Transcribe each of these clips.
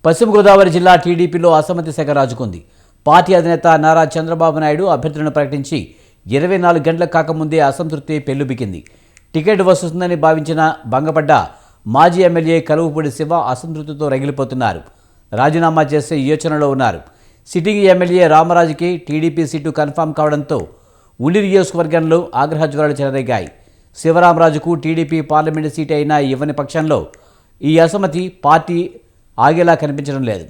పశ్చిమ గోదావరి జిల్లా టీడీపీలో అసమ్మతి సెగ రాజుకుంది. పార్టీ అధినేత నారా చంద్రబాబు నాయుడు అభ్యర్థులను ప్రకటించి 24 గంటలకు కాకముందే అసంతృప్తి పెల్లుబికింది. టికెట్ వస్తుందని భావించిన భంగపడ్డ మాజీ ఎమ్మెల్యే కలువుపూడి శివ అసంతృప్తితో రగిలిపోతున్నారు. రాజీనామా చేసే యోచనలో ఉన్నారు. సిట్టింగ్ ఎమ్మెల్యే రామరాజుకి టీడీపీ సీటు కన్ఫామ్ కావడంతో ఉండి నియోజకవర్గంలో ఆగ్రహజ్వరాలు చెలరేగాయి. శివరామరాజుకు టీడీపీ పార్లమెంటు సీటు అయినా ఇవ్వని పక్షంలో ఈ అసమ్మతి పార్టీ ఆగేలా కనిపించడం లేదు.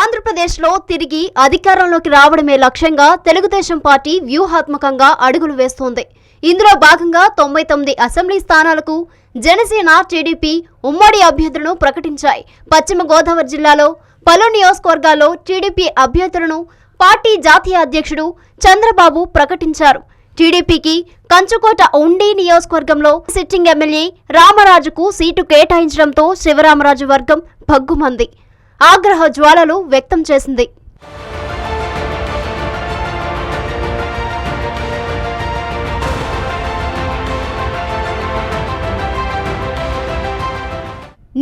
ఆంధ్రప్రదేశ్లో తిరిగి అధికారంలోకి రావడమే లక్ష్యంగా తెలుగుదేశం పార్టీ వ్యూహాత్మకంగా అడుగులు వేస్తోంది. ఇందులో భాగంగా 99 అసెంబ్లీ స్థానాలకు జనసేన, టీడీపీ ఉమ్మడి అభ్యర్థులను ప్రకటించాయి. పశ్చిమ గోదావరి జిల్లాలో పలు నియోజకవర్గాల్లో టీడీపీ అభ్యర్థులను పార్టీ జాతీయ అధ్యక్షుడు చంద్రబాబు ప్రకటించారు. టీడీపీకి కంచుకోట ఉండి నియోజకవర్గంలో సిట్టింగ్ ఎమ్మెల్యే రామరాజుకు సీటు కేటాయించడంతో శివరామరాజు వర్గం భగ్గుమంది ఆగ్రహ జ్వాలలు వ్యక్తం చేసింది.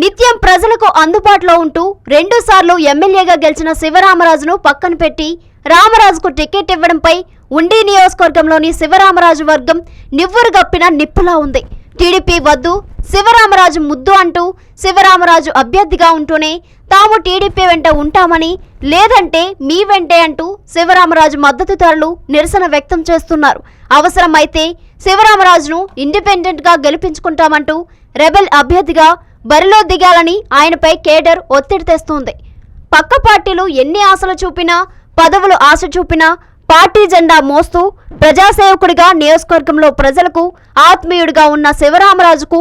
నిత్యం ప్రజలకు అందుబాటులో ఉంటూ 2 సార్లు ఎమ్మెల్యేగా గెలిచిన శివరామరాజును పక్కన పెట్టి రామరాజుకు టికెట్ ఇవ్వడంపై ఉండి నియోజకవర్గంలోని శివరామరాజు వర్గం నివ్వురుగప్పిన నిప్పులా ఉంది. టీడీపీ వద్దు, శివరామరాజు ముద్దు అంటూ శివరామరాజు అభ్యర్థిగా ఉంటూనే తాము టీడీపీ వెంట ఉంటామని, లేదంటే మీ వెంటే అంటూ శివరామరాజు మద్దతుదారులు నిరసన వ్యక్తం చేస్తున్నారు. అవసరమైతే శివరామరాజును ఇండిపెండెంట్ గా గెలిపించుకుంటామంటూ రెబెల్ అభ్యర్థిగా బరిలో దిగాలని ఆయనపై కేడర్ ఒత్తిడి తెస్తోంది. పక్క పార్టీలు ఎన్ని ఆశలు చూపినా, పదవులు ఆశ చూపినా పార్టీ జెండా మోస్తూ ప్రజాసేవకుడిగా నియోజకవర్గంలో ప్రజలకు ఆత్మీయుడిగా ఉన్న శివరామరాజుకు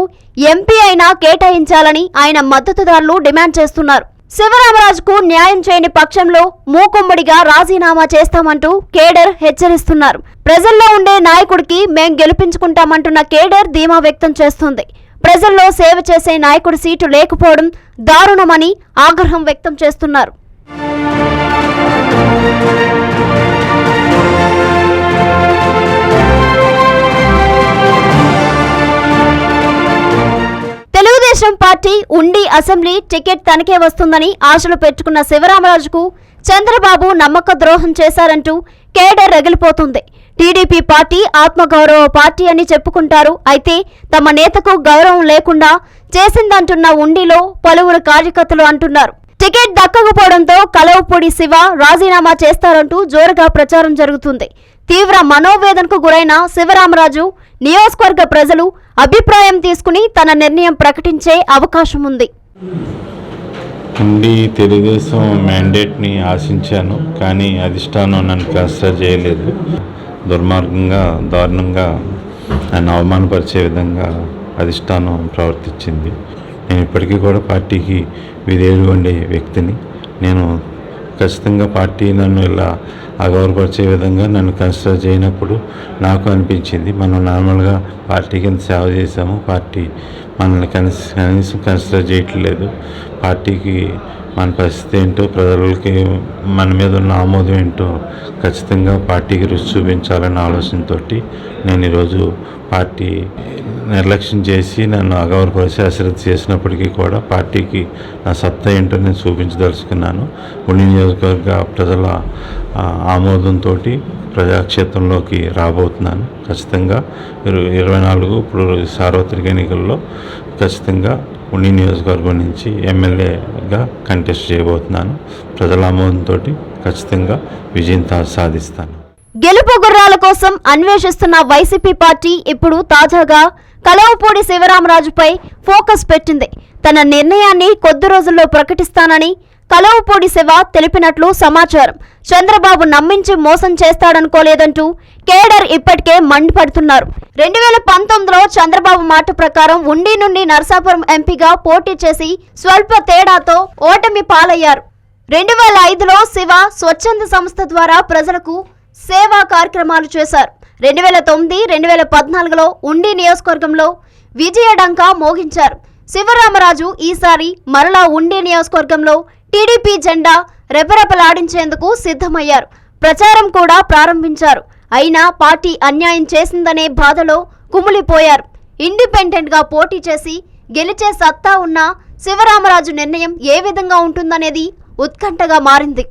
ఎంపీ అయినా కేటాయించాలని ఆయన మద్దతుదారులు డిమాండ్ చేస్తున్నారు. శివరామరాజుకు న్యాయం చేయని పక్షంలో మూకుమ్మడిగా రాజీనామా చేస్తామంటూ కేడర్ హెచ్చరిస్తున్నారు. ప్రజల్లో ఉండే నాయకుడికి మేం గెలిపించుకుంటామంటున్న కేడర్ ధీమా వ్యక్తం చేస్తుంది. ప్రజల్లో సేవ చేసే నాయకుడి సీటు లేకపోవడం దారుణమని ఆగ్రహం వ్యక్తం చేస్తున్నారు. తెలుగుదేశం పార్టీ ఉండి అసెంబ్లీ టికెట్ తనకే వస్తుందని ఆశలు పెట్టుకున్న శివరామరాజుకు చంద్రబాబు నమ్మక ద్రోహం చేశారంటూ కేడర్ రగిలిపోతుంది. టీడీపీ పార్టీ ఆత్మగౌరవ పార్టీ అని చెప్పుకుంటారు. అయితే తమ నేతకు గౌరవం లేకుండా చేసిందంటున్న ఉండిలో పలువురు కార్యకర్తలు అంటున్నారు. టికెట్ దక్కకపోవడంతో కలవపూడి శివ రాజీనామా చేస్తారంటూ జోరుగా ప్రచారం జరుగుతుంది. తీవ్ర మనోవేదనకు గురైన శివరామరాజు నియోజకవర్గ ప్రజలు అభిప్రాయం తీసుకుని తన నిర్ణయం ప్రకటించే అవకాశం ఉంది. ఉండి తెలుగుదేశం మ్యాండేట్ని ఆశించాను, కానీ అధిష్టానం నన్ను కన్సిడర్ చేయలేదు. దుర్మార్గంగా, దారుణంగా నన్ను అవమానపరిచే విధంగా అధిష్టానం ప్రవర్తించింది. నేను ఇప్పటికీ కూడా పార్టీకి విధేయుడు ఉండే వ్యక్తిని. నేను ఖచ్చితంగా పార్టీ నన్ను ఇలా అగౌరవపరిచే విధంగా నన్ను కన్సిడర్ చేయనప్పుడు నాకు అనిపించింది, మనం నార్మల్గా పార్టీకి ఎంత సేవ చేశాము, పార్టీ మనల్ని కనీసం కన్సిడర్ చేయట్లేదు, పార్టీకి మన పరిస్థితి ఏంటో, ప్రజలకి మన మీద ఉన్న ఆమోదం ఏంటో ఖచ్చితంగా పార్టీకి రుచి చూపించాలన్న ఆలోచనతో నేను ఈరోజు పార్టీ నిర్లక్ష్యం చేసి నన్ను అగౌరవపరిచి అశ్రద్ధ చేసినప్పటికీ కూడా పార్టీకి నా సత్తా ఏంటో నేను చూపించదలుచుకున్నాను. ఉండి నియోజకవర్గ ప్రజల ఆమోదంతో ప్రజాక్షేత్రంలోకి రాబోతున్నాను. ఖచ్చితంగా 24 ఇప్పుడు సార్వత్రిక ఎన్నికల్లో ఖచ్చితంగా ఉండి నియోజకవర్గం నుంచి ఎమ్మెల్యేగా కంటెస్ట్ చేయబోతున్నాను. ప్రజల ఆమోదంతో ఖచ్చితంగా విజయం సాధిస్తాను. గెలుపు గుర్రాల కోసం అన్వేషిస్తున్న వైసీపీ పార్టీ ఇప్పుడు తాజాగా కలవపూడి శివరామరాజుపై ఫోకస్ పెట్టింది. తన నిర్ణయాన్ని కొద్ది రోజుల్లో ప్రకటిస్తానని కలవపూడి శివ తెలిపినట్లు సమాచారం. చంద్రబాబు నమ్మించి మోసం చేస్తాడనుకోలేదంటూ కేడర్ ఇప్పటికే మండిపడుతున్నారు. 2019లో చంద్రబాబు మాట ప్రకారం ఉండి నుండి నరసాపురం ఎంపీగా పోటీ చేసి స్వల్ప తేడాతో ఓటమి పాలయ్యారు. 2005లో శివ స్వచ్ఛంద సంస్థ ద్వారా ప్రజలకు సేవా కార్యక్రమాలు చేశారు. 2009, 2014లో ఉండి నియోజకవర్గంలో విజయడంకా మోగించారు. శివరామరాజు ఈసారి మరలా ఉండి నియోజకవర్గంలో టీడీపీ జెండా రెపరెపలాడించేందుకు సిద్ధమయ్యారు. ప్రచారం కూడా ప్రారంభించారు. అయినా పార్టీ అన్యాయం చేసిందనే బాధలో కుమిలిపోయారు. ఇండిపెండెంట్ గా పోటీ చేసి గెలిచే సత్తా ఉన్న శివరామరాజు నిర్ణయం ఏ విధంగా ఉంటుందనేది ఉత్కంఠగా మారింది.